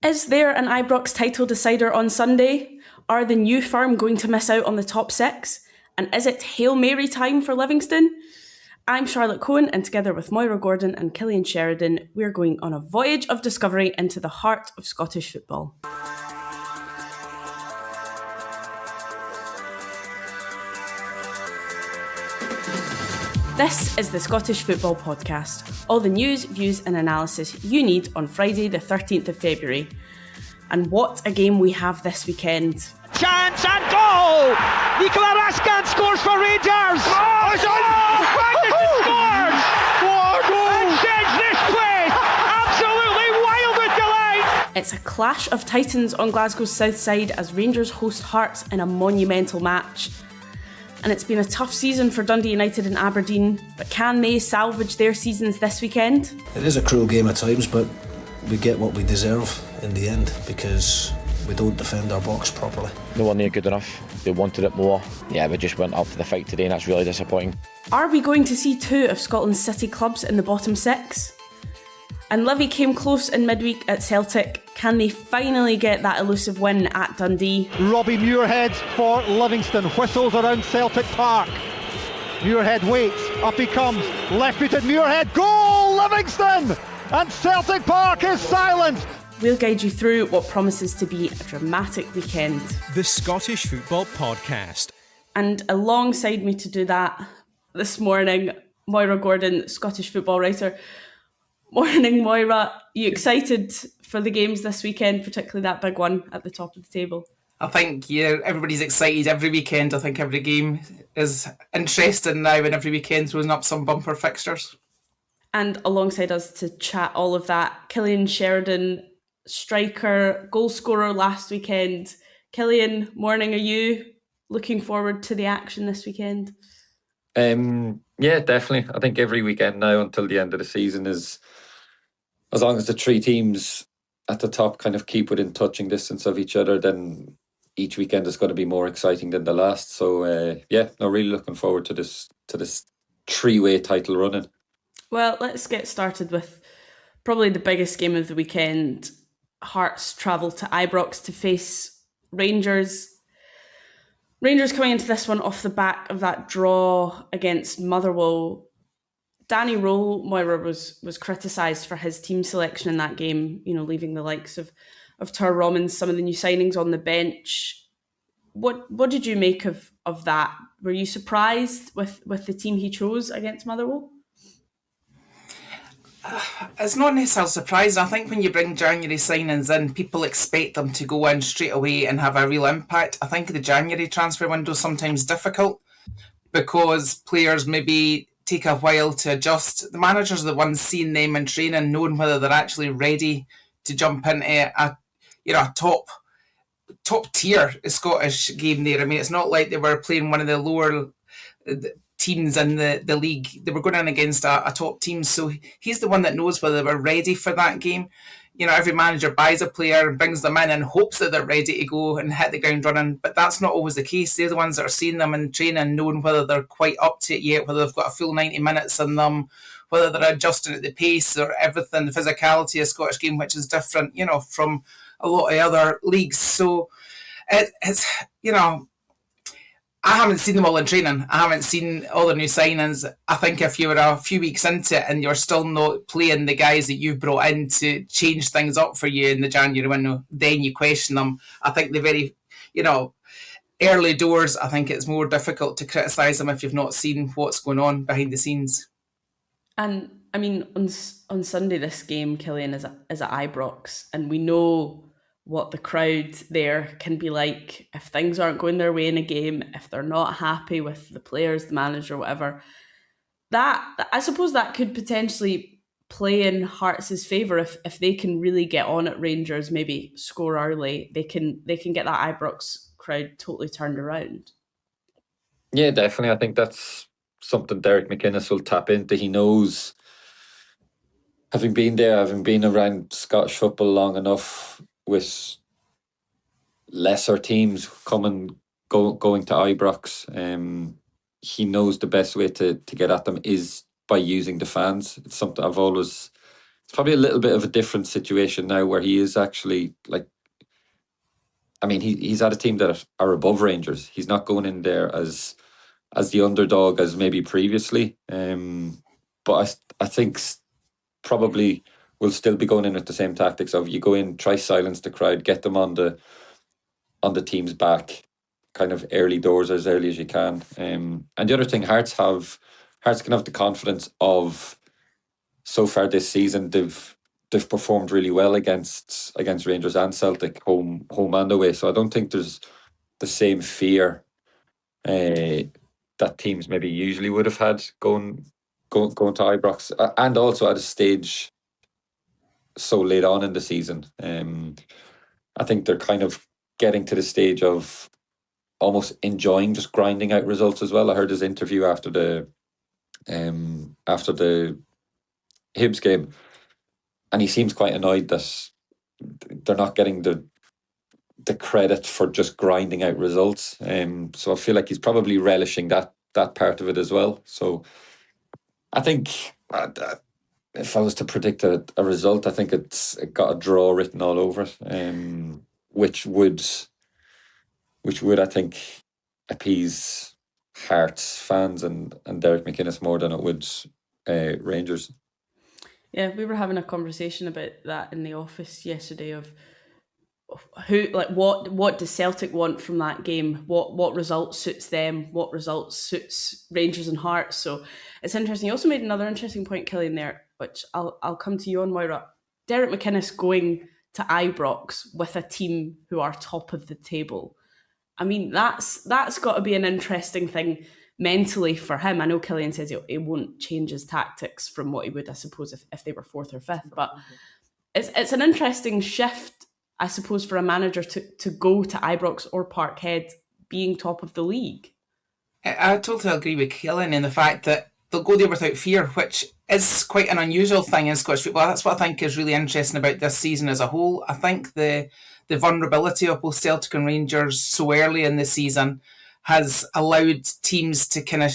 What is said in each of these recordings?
Is there an Ibrox title decider on Sunday? Are the new firm going to miss out on the top six? And is it Hail Mary time for Livingston? I'm Charlotte Cohen, and together with Moira Gordon and Cillian Sheridan, we're going on a voyage of discovery into the heart of Scottish football. This is the Scottish Football Podcast. All the news, views and analysis you need on Friday the 13th of February. And what a game we have this weekend. Chance and goal! Nicola Raskin scores for Rangers! Magnuson scores! What a goal! And sends this place absolutely wild with delight! It's a clash of titans on Glasgow's south side as Rangers host Hearts in a monumental match. And it's been a tough season for Dundee United and Aberdeen, but can they salvage their seasons this weekend? It is a cruel game at times, but we get what we deserve in the end because we don't defend our box properly. No one near good enough. They wanted it more. Yeah, we just went up for the fight today and that's really disappointing. Are we going to see two of Scotland's city clubs in the bottom six? And Livy came close in midweek at Celtic. Can they finally get that elusive win at Dundee? Robbie Muirhead for Livingston. Whistles around Celtic Park. Muirhead waits. Up he comes. Left-footed Muirhead. Goal! Livingston! And Celtic Park is silent. We'll guide you through what promises to be a dramatic weekend. The Scottish Football Podcast. And alongside me to do that this morning, Moira Gordon, Scottish football writer. Morning, Moira. You excited for the games this weekend, particularly that big one at the top of the table? I think, everybody's excited every weekend. I think every game is interesting now and every weekend throwing up some bumper fixtures. And alongside us to chat all of that, Cillian Sheridan, striker, goal scorer last weekend. Cillian, morning. Are you looking forward to the action this weekend? Yeah, definitely. I think every weekend now until the end of the season is, as long as the three teams at the top kind of keep within touching distance of each other, then each weekend is going to be more exciting than the last. So really looking forward to this three-way title running. Well, let's get started with probably the biggest game of the weekend. Hearts travel to Ibrox to face Rangers. Rangers coming into this one off the back of that draw against Motherwell. Danny Rowe, Moira, was criticised for his team selection in that game, leaving the likes of Tyrone and some of the new signings on the bench. What did you make of that? Were you surprised with the team he chose against Motherwell? It's not necessarily surprising. I think when you bring January signings in, people expect them to go in straight away and have a real impact. I think the January transfer window is sometimes difficult because players maybe take a while to adjust. The managers are the ones seeing them in training, knowing whether they're actually ready to jump into a top tier Scottish game there. I mean, it's not like they were playing one of the lower teams in the league. They were going in against a top team, so he's the one that knows whether they're ready for that game. Every manager buys a player and brings them in and hopes that they're ready to go and hit the ground running, but that's not always the case. They're the ones that are seeing them in training, knowing whether they're quite up to it yet, whether they've got a full 90 minutes in them, whether they're adjusting at the pace or everything, the physicality of Scottish game, which is different, from a lot of other leagues. So it's I haven't seen them all in training. I haven't seen all the new signings. I think if you were a few weeks into it and you're still not playing the guys that you've brought in to change things up for you in the January window, then you question them. I think the very, early doors, I think it's more difficult to criticise them if you've not seen what's going on behind the scenes. And, I mean, on Sunday, this game, Cillian, is at Ibrox, and we know what the crowd there can be like if things aren't going their way in a game, if they're not happy with the players, the manager, whatever. I suppose that could potentially play in Hearts' favour if they can really get on at Rangers, maybe score early. They can get that Ibrox crowd totally turned around. Yeah, definitely. I think that's something Derek McInnes will tap into. He knows, having been around Scottish football long enough, with lesser teams going to Ibrox, he knows the best way to get at them is by using the fans. It's something I've always it's probably a little bit of a different situation now where he is actually like, I mean, he's at a team that are above Rangers. He's not going in there as the underdog as maybe previously. But I think probably will still be going in with the same tactics of you go in, try silence the crowd, get them on the team's back, kind of early doors as early as you can. And the other thing, Hearts can have the confidence of, so far this season they've performed really well against Rangers and Celtic, home and away. So I don't think there's the same fear that teams maybe usually would have had going to Ibrox, and also at a stage so late on in the season. I think they're kind of getting to the stage of almost enjoying just grinding out results as well. I heard his interview after the Hibs game, and he seems quite annoyed that they're not getting the credit for just grinding out results. So I feel like he's probably relishing that part of it as well. So I think if I was to predict a result, I think it got a draw written all over it, which would I think appease Hearts fans and Derek McInnes more than it would Rangers. Yeah, we were having a conversation about that in the office yesterday of who, like, what does Celtic want from that game? What result suits them? What result suits Rangers and Hearts? So it's interesting. You also made another interesting point, Cillian, there, which I'll come to you on, Moira. Derek McInnes going to Ibrox with a team who are top of the table. I mean, that's got to be an interesting thing mentally for him. I know Cillian says it won't change his tactics from what he would, I suppose, if they were fourth or fifth. But it's an interesting shift, I suppose, for a manager to go to Ibrox or Parkhead being top of the league. I totally agree with Cillian in the fact that they'll go there without fear, which is quite an unusual thing in Scottish football. That's what I think is really interesting about this season as a whole. I think the vulnerability of both Celtic and Rangers so early in the season has allowed teams to kind of,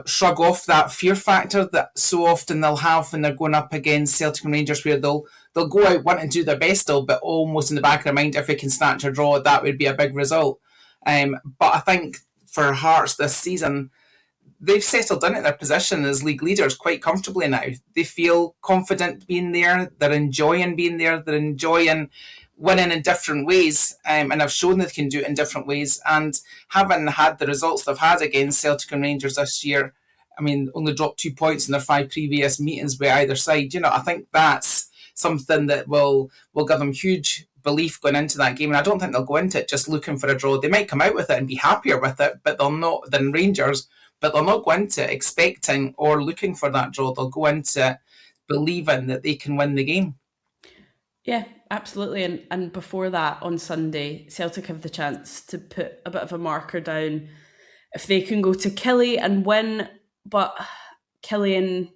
shrug off that fear factor that so often they'll have when they're going up against Celtic and Rangers, where they'll go out wanting to do their best still, but almost in the back of their mind, if they can snatch a draw, that would be a big result. But I think for Hearts this season, they've settled in at their position as league leaders quite comfortably now. They feel confident being there. They're enjoying being there. They're enjoying winning in different ways, and have shown they can do it in different ways. And having had the results they've had against Celtic and Rangers this year, I mean, only dropped 2 points in their 5 previous meetings with either side. I think that's something that will give them huge belief going into that game. And I don't think they'll go into it just looking for a draw. They might come out with it and be happier with it, but they'll not than Rangers. But they'll not go into it expecting or looking for that draw. They'll go into it believing that they can win the game. Yeah, absolutely. And before that, on Sunday, Celtic have the chance to put a bit of a marker down if they can go to Killie and win. But Killie and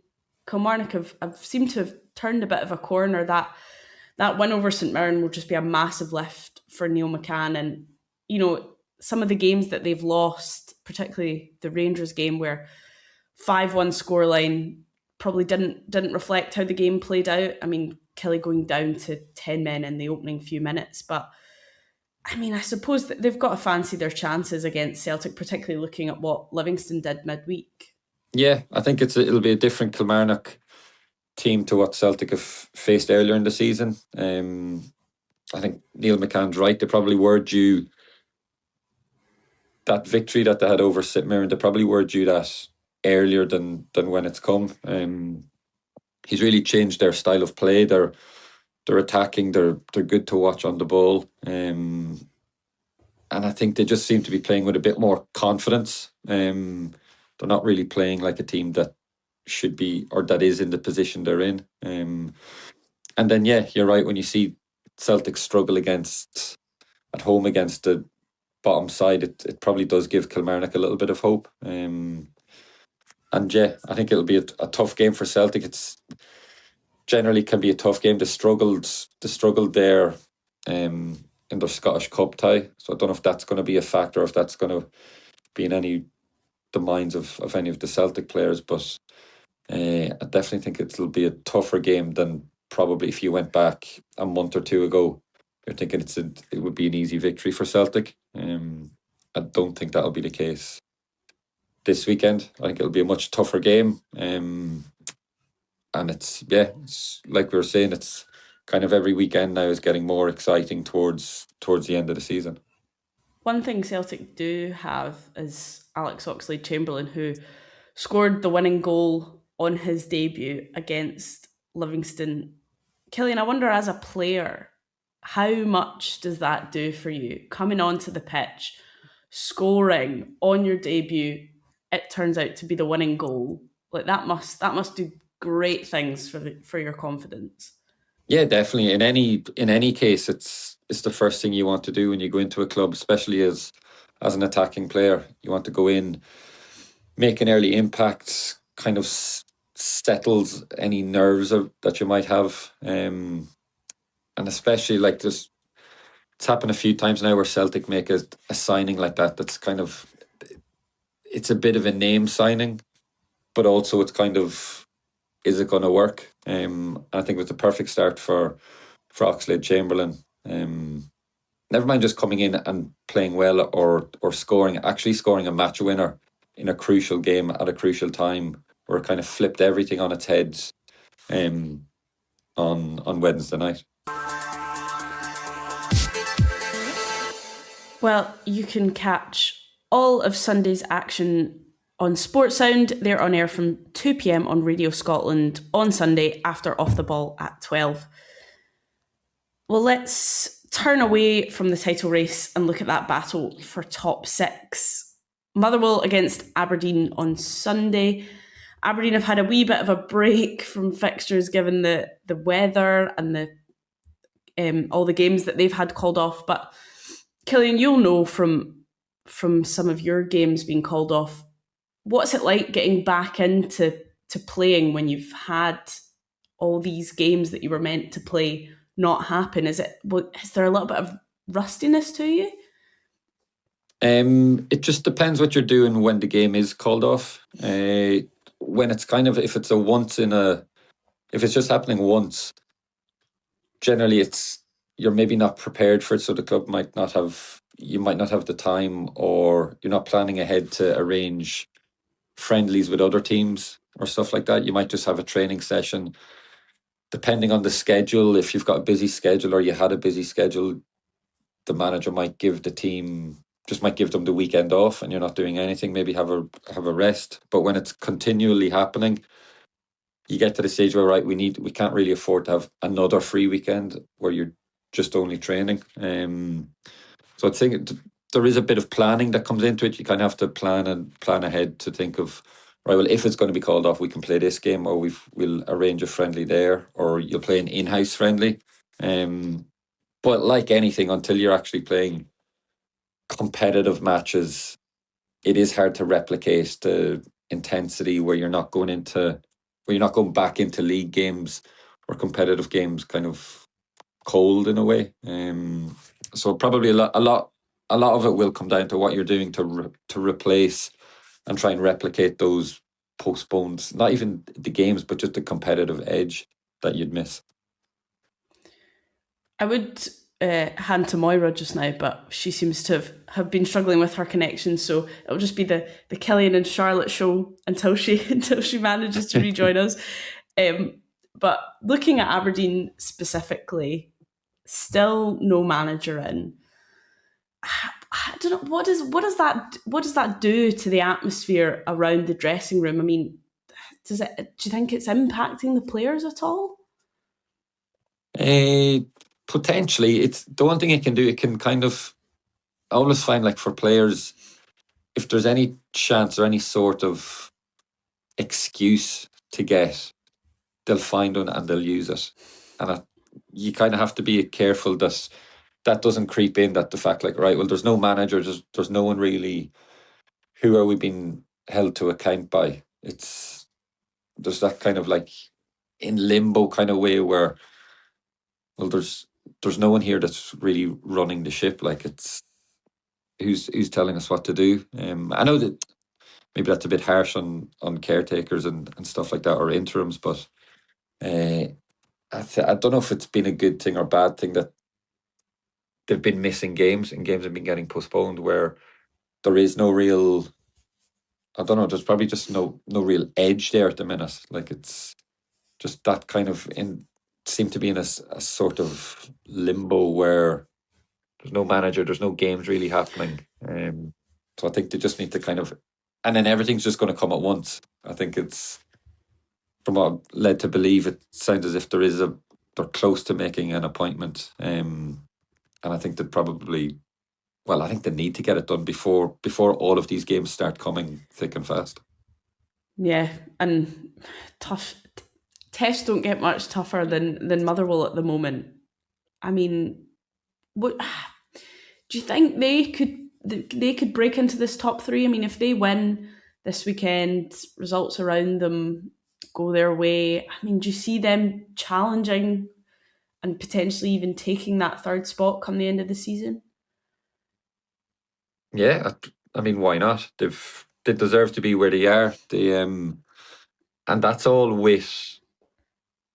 Kilmarnock have seemed to have turned a bit of a corner. That win over St Mirren will just be a massive lift for Neil McCann. And, some of the games that they've lost, particularly the Rangers game where 5-1 scoreline probably didn't reflect how the game played out. I mean, Killie going down to 10 men in the opening few minutes. But, I mean, I suppose that they've got to fancy their chances against Celtic, particularly looking at what Livingston did midweek. Yeah, I think it'll be a different Kilmarnock team to what Celtic have faced earlier in the season. I think Neil McCann's right. They probably were due that victory that they had over St Mirren. They probably were due that earlier than when it's come. He's really changed their style of play. They're attacking. They're good to watch on the ball. And I think they just seem to be playing with a bit more confidence. They're not really playing like a team that should be or that is in the position they're in. And then, yeah, you're right. When you see Celtic struggle at home against the bottom side, it probably does give Kilmarnock a little bit of hope. And yeah, I think it'll be a tough game for Celtic. It's generally can be a tough game. They struggled there in their Scottish Cup tie. So I don't know if that's going to be a factor, or if that's going to be in the minds of any of the Celtic players. But I definitely think it'll be a tougher game than probably if you went back a month or two ago. You're thinking it would be an easy victory for Celtic. I don't think that'll be the case this weekend. I think it'll be a much tougher game. And it's like we were saying, it's kind of every weekend now is getting more exciting towards the end of the season. One thing Celtic do have is Alex Oxlade-Chamberlain, who scored the winning goal on his debut against Livingston. Cillian, I wonder, as a player, how much does that do for you? Coming onto the pitch, scoring on your debut, it turns out to be the winning goal. Like that must do great things for your confidence. Yeah, definitely. In any case, it's the first thing you want to do when you go into a club, especially as an attacking player. You want to go in, make an early impact, kind of settles any nerves that you might have, and especially like this. It's happened a few times now where Celtic make a signing like that. That's kind of, it's a bit of a name signing, but also it's kind of, is it going to work? I think it was the perfect start for Oxlade-Chamberlain. Never mind just coming in and playing well or scoring a match winner in a crucial game at a crucial time, where it kind of flipped everything on its head on Wednesday night. Well, you can catch all of Sunday's action on Sportsound. They're on air from 2 p.m. on Radio Scotland on Sunday after Off the Ball at 12. Well, let's turn away from the title race and look at that battle for top six. Motherwell against Aberdeen on Sunday. Aberdeen have had a wee bit of a break from fixtures given the weather and the all the games that they've had called off. But Cillian, you'll know from some of your games being called off, what's it like getting back into playing when you've had all these games that you were meant to play not happen? Is there a little bit of rustiness to you? It just depends what you're doing when the game is called off. When it's kind of, if it's just happening once, generally you're maybe not prepared for it, so the club might not have the time, or you're not planning ahead to arrange friendlies with other teams or stuff like that. You might just have a training session. Depending on the schedule, if you've got a busy schedule or you had a busy schedule, the manager might give them the weekend off and you're not doing anything, maybe have a rest. But when it's continually happening, you get to the stage where, right, we can't really afford to have another free weekend where you're just only training. So I think there is a bit of planning that comes into it. You kind of have to plan ahead to think of, right, well, if it's going to be called off, we can play this game, or we'll arrange a friendly there, or you'll play an in-house friendly. But like anything, until you're actually playing competitive matches, it is hard to replicate the intensity where you're not going back into league games or competitive games kind of cold in a way. So probably a lot of it will come down to what you're doing to replace and try and replicate those postponed, not even the games, but just the competitive edge that you'd miss. I would hand to Moira just now, but she seems to have been struggling with her connection, so it'll just be the Cillian and Charlotte show until she manages to rejoin us. But looking at Aberdeen specifically, still no manager in. I don't know, what does that do to the atmosphere around the dressing room? I mean, do you think it's impacting the players at all? Potentially. It's the one thing it can do. It can kind of, I always find, like, for players, if there's any chance or any sort of excuse to get, they'll find one and they'll use it. And you kind of have to be careful that doesn't creep in, that the fact, like, right, well, there's no manager, there's no one really, who are we being held to account by? There's that kind of, like, in limbo kind of way where, well, there's no one here that's really running the ship. Like, it's who's telling us what to do. I know that maybe that's a bit harsh on caretakers and stuff like that, or interims, but I don't know if it's been a good thing or bad thing that they've been missing games and games have been getting postponed where there is no real, I don't know, there's probably just no real edge there at the minute. Like, it's just that kind of seem to be in a sort of limbo where there's no manager, there's no games really happening. So I think they just need to kind of, and then everything's just going to come at once. I think it's, from what I'm led to believe, it sounds as if they're close to making an appointment. And I think they probably, I think they need to get it done before all of these games start coming thick and fast. Yeah, and tough. Tests don't get much tougher than Motherwell at the moment. I mean, what do you think they could break into this top three? I mean, if they win this weekend, results around them go their way, I mean, do you see them challenging and potentially even taking that third spot come the end of the season? Yeah, I mean, why not? They deserve to be where they are. And that's all with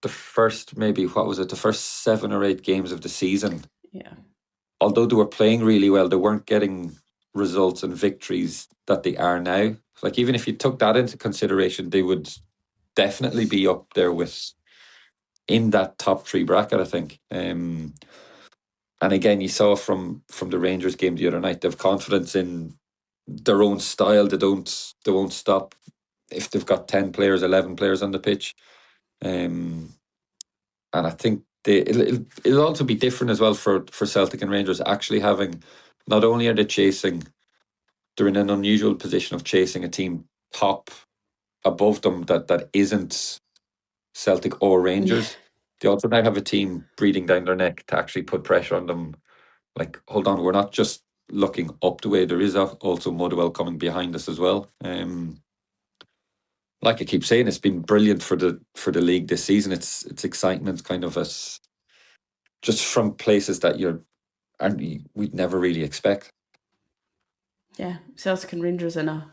the first, maybe, the first 7 or 8 games of the season. Yeah. Although they were playing really well, they weren't getting results and victories that they are now. Like, even if you took that into consideration, they would definitely be up there in that top 3 bracket, I think. And again, you saw from the Rangers game the other night, they have confidence in their own style. They won't stop if they've got 10 players, 11 players on the pitch. And I think it'll also be different as well for Celtic and Rangers, actually having, not only are they chasing, they're in an unusual position of chasing a team top above them that isn't Celtic or Rangers. Yeah. They also now have a team breathing down their neck to actually put pressure on them. Like, hold on, we're not just looking up the way, there is also Motherwell coming behind us as well. Like I keep saying, it's been brilliant for the league this season. It's excitement kind of just from places that we'd never really expect. Yeah, Celtic and Rangers in a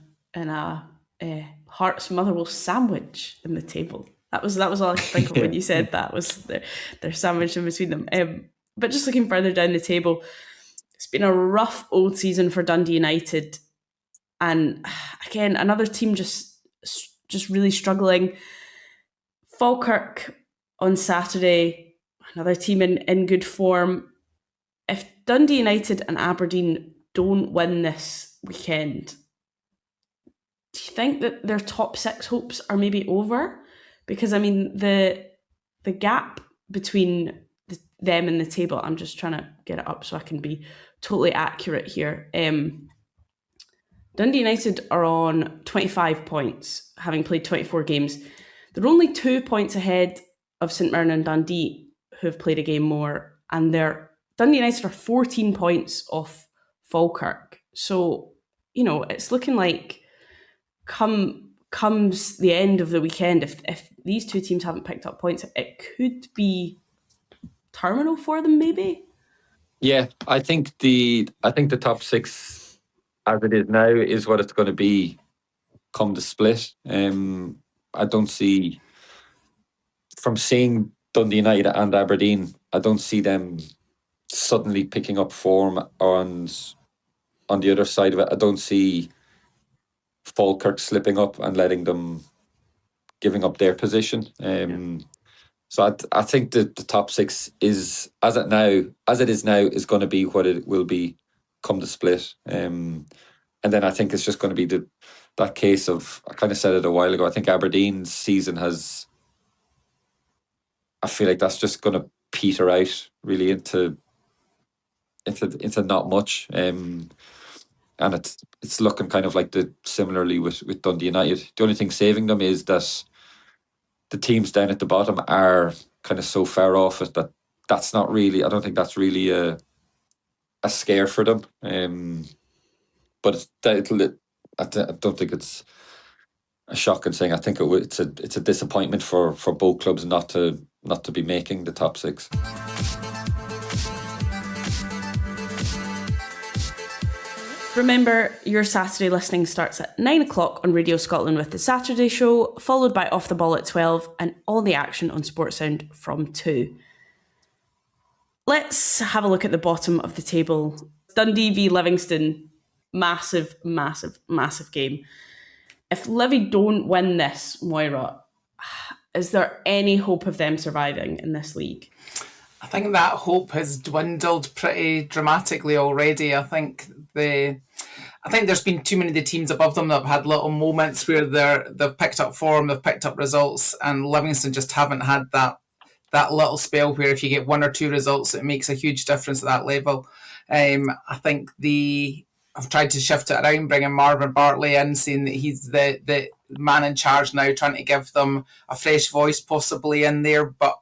Hearts Motherwell sandwich in the table. That was all I could think of when you said that, was their sandwich in between them. But just looking further down the table, it's been a rough old season for Dundee United, and again, another team just really struggling. Falkirk on Saturday, another team in good form. If Dundee United and Aberdeen don't win this weekend, do you think that their top 6 hopes are maybe over? Because, I mean, the gap between them and the table, I'm just trying to get it up so I can be totally accurate here. Dundee United are on 25 points, having played 24 games. They're only 2 points ahead of St Mirren and Dundee, who have played a game more, and Dundee United are 14 points off Falkirk. So, it's looking like comes the end of the weekend, if these two teams haven't picked up points, it could be terminal for them, maybe. Yeah, I think the top 6 as it is now is what it's going to be come the split. I don't see, from seeing Dundee United and Aberdeen, I don't see them suddenly picking up form on the other side of it. I don't see Falkirk slipping up and letting them giving up their position. So I think the top 6 is, as it is now, is going to be what it will be come the split. And then I think it's just going to be that case of, I kind of said it a while ago, I think Aberdeen's season I feel like that's just going to peter out really into not much. And it's looking kind of like similarly with Dundee United. The only thing saving them is that the teams down at the bottom are kind of so far off it that's not really, I don't think that's really a scare for them. But I don't think it's a shocking thing. I think it's a disappointment for both clubs not to be making the top 6. Remember, your Saturday listening starts at 9 o'clock on Radio Scotland with the Saturday show, followed by Off the Ball at 12 and all the action on Sportsound from 2. Let's have a look at the bottom of the table. Dundee v Livingston, massive, massive, massive game. If Livy don't win this, Moira, is there any hope of them surviving in this league? I think that hope has dwindled pretty dramatically already. I think there's been too many of the teams above them that have had little moments where they've picked up form, they've picked up results, and Livingston just haven't had that little spell where if you get one or two results, it makes a huge difference at that level. I think I've tried to shift it around, bringing Marvin Bartley in, saying that he's the man in charge now, trying to give them a fresh voice possibly in there. But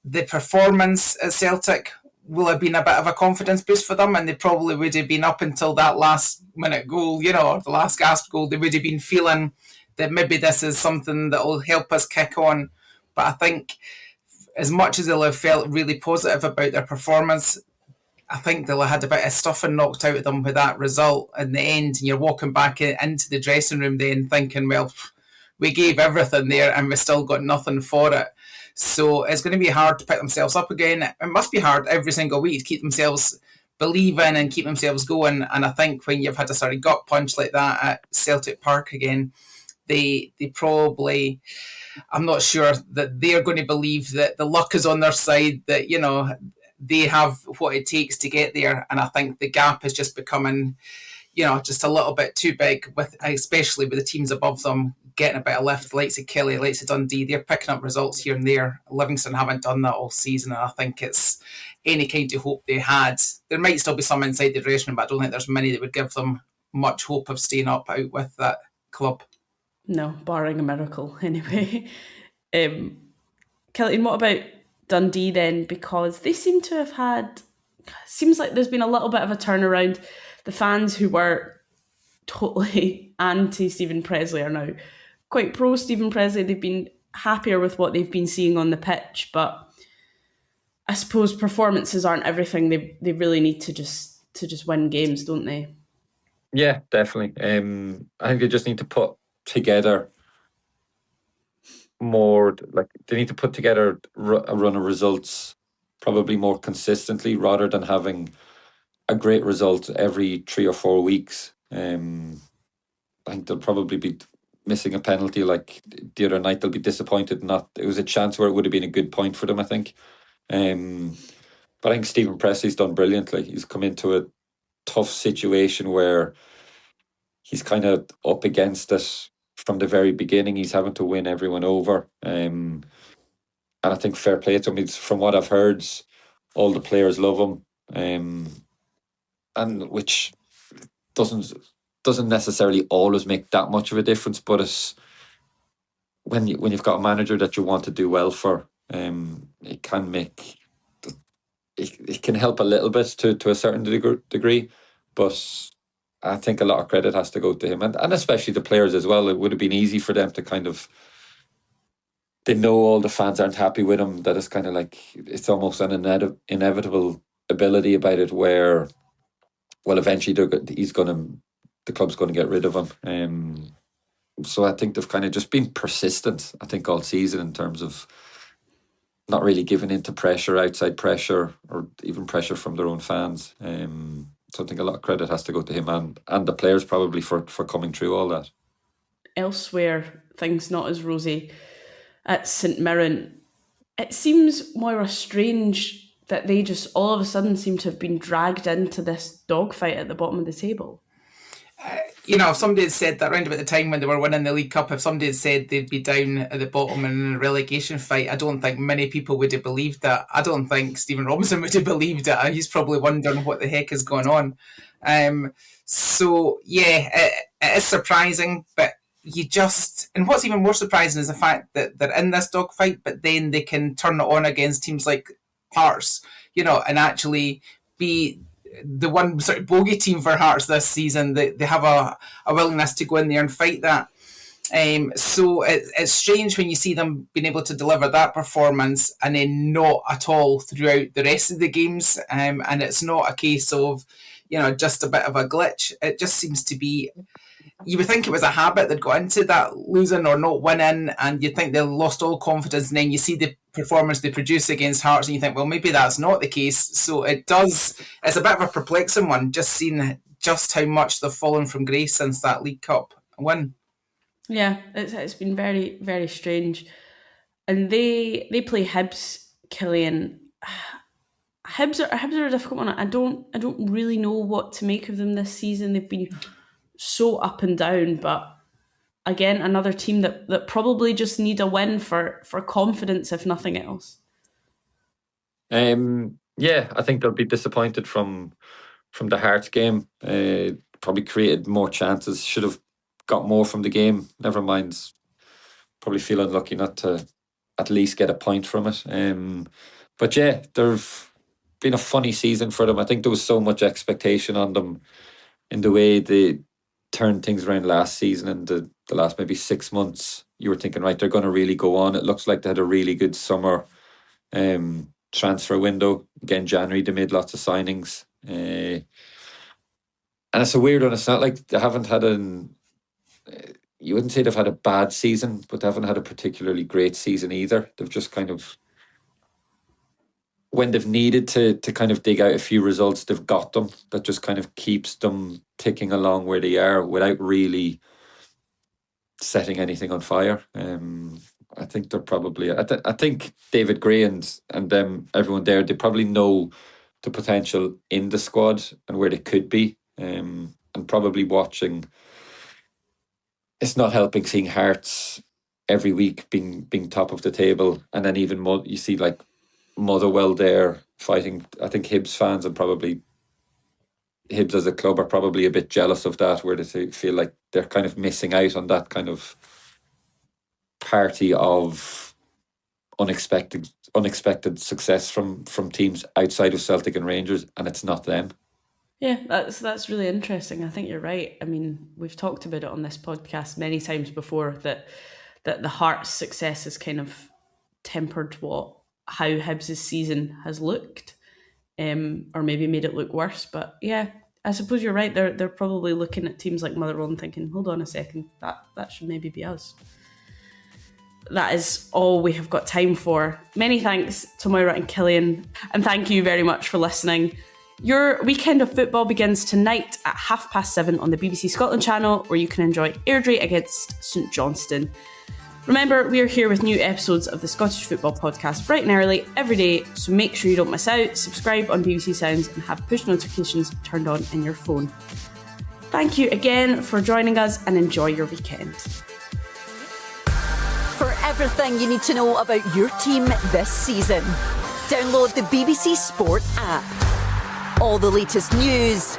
the performance at Celtic will have been a bit of a confidence boost for them, and they probably would have been up until that last minute goal, or the last gasp goal, they would have been feeling that maybe this is something that will help us kick on. But I think as much as they'll have felt really positive about their performance, I think they'll have had a bit of stuffing knocked out of them with that result in the end. And you're walking back into the dressing room then thinking, well, we gave everything there and we still got nothing for it. So it's going to be hard to pick themselves up again. It must be hard every single week to keep themselves believing and keep themselves going. And I think when you've had a sort of gut punch like that at Celtic Park again, they probably, I'm not sure that they're going to believe that the luck is on their side, that, they have what it takes to get there. And I think the gap is just becoming, just a little bit too big, especially with the teams above them getting a bit of lift, likes of Kelly, likes of Dundee. They're picking up results here and there. Livingston haven't done that all season, and I think it's any kind of hope they had. There might still be some inside the dressing room, but I don't think there's many that would give them much hope of staying up out with that club. No, barring a miracle, anyway. Cillian, what about Dundee then? Because they seem to have seems like there's been a little bit of a turnaround. The fans who were totally anti-Stephen Presley are now quite pro-Stephen Presley. They've been happier with what they've been seeing on the pitch, but I suppose performances aren't everything. They really need to just win games, don't they? Yeah, definitely. I think they just need to put together more, they need to put together a run of results probably more consistently rather than having a great result every 3 or 4 weeks. I think they'll probably be missing a penalty like the other night. They'll be disappointed. It was a chance where it would have been a good point for them, I think. But I think Stephen Presley's done brilliantly. He's come into a tough situation where he's kind of up against it from the very beginning. He's having to win everyone over. And I think fair play to him. From what I've heard, all the players love him. And which doesn't necessarily always make that much of a difference, but it's when you've got a manager that you want to do well for, it can help a little bit to a certain degree, but I think a lot of credit has to go to him and especially the players as well. It would have been easy for them to they know all the fans aren't happy with him, that it's kind of like it's almost an inevitable ability about it where, well, eventually the club's going to get rid of him. So I think they've kind of just been persistent, I think, all season in terms of not really giving in to pressure, outside pressure, or even pressure from their own fans. So I think a lot of credit has to go to him and the players probably for coming through all that. Elsewhere, things not as rosy at St Mirren. It seems, Moira, strange that they just all of a sudden seem to have been dragged into this dogfight at the bottom of the table. If somebody had said that around about the time when they were winning the League Cup, if somebody had said they'd be down at the bottom in a relegation fight, I don't think many people would have believed that. I don't think Stephen Robinson would have believed it. He's probably wondering what the heck is going on. So, yeah, it is surprising, but and what's even more surprising is the fact that they're in this dogfight, but then they can turn it on against teams like Hearts, and actually be the one sort of bogey team for Hearts this season. They have a willingness to go in there and fight that. So it's strange when you see them being able to deliver that performance and then not at all throughout the rest of the games. And it's not a case of, just a bit of a glitch. It just seems to be, you would think it was a habit that got into that losing or not winning, and you think they lost all confidence, and then you see the performance they produce against Hearts and you think, well, maybe that's not the case. So it's a bit of a perplexing one, just seeing just how much they've fallen from grace since that League Cup win. Yeah, it's been very, very strange. And they play Hibs, Cillian. Hibs are a difficult one. I don't really know what to make of them this season. They've been so up and down, but again, another team that probably just need a win for confidence, if nothing else. Yeah, I think they'll be disappointed from the Hearts game. Probably created more chances, should have got more from the game. Never mind, probably feel unlucky not to at least get a point from it. But yeah, there's been a funny season for them. I think there was so much expectation on them in the way they turned things around last season and the last maybe 6 months. You were thinking, right, they're going to really go on. It looks like they had a really good summer transfer window. Again, January, they made lots of signings. And it's a weird one. It's not like they haven't had you wouldn't say they've had a bad season, but they haven't had a particularly great season either. They've just kind of, when they've needed to kind of dig out a few results, they've got them. That just kind of keeps them ticking along where they are without really setting anything on fire. I think they're probably, I think David Gray and them, everyone there, they probably know the potential in the squad and where they could be. And probably watching, it's not helping seeing Hearts every week being top of the table, and then even you see like Motherwell there fighting. I think Hibs fans and probably Hibs as a club are probably a bit jealous of that, where they feel like they're kind of missing out on that kind of party of unexpected success from teams outside of Celtic and Rangers, and it's not them. Yeah, that's really interesting. I think you're right. I mean, we've talked about it on this podcast many times before that the Hearts' success has kind of tempered how Hibs' season has looked, or maybe made it look worse. But yeah, I suppose you're right. They're probably looking at teams like Motherwell and thinking, hold on a second, that should maybe be us. That is all we have got time for. Many thanks to Moira and Cillian, and thank you very much for listening. Your weekend of football begins tonight at 7:30 on the BBC Scotland channel, where you can enjoy Airdrie against St Johnstone. Remember, we are here with new episodes of the Scottish Football Podcast bright and early every day, so make sure you don't miss out. Subscribe on BBC Sounds and have push notifications turned on in your phone. Thank you again for joining us, and enjoy your weekend. For everything you need to know about your team this season, download the BBC Sport app. All the latest news,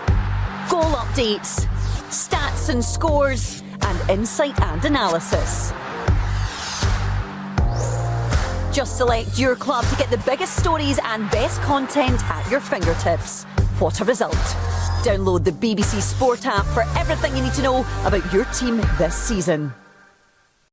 goal updates, stats and scores, and insight and analysis. Just select your club to get the biggest stories and best content at your fingertips. What a result. Download the BBC Sport app for everything you need to know about your team this season.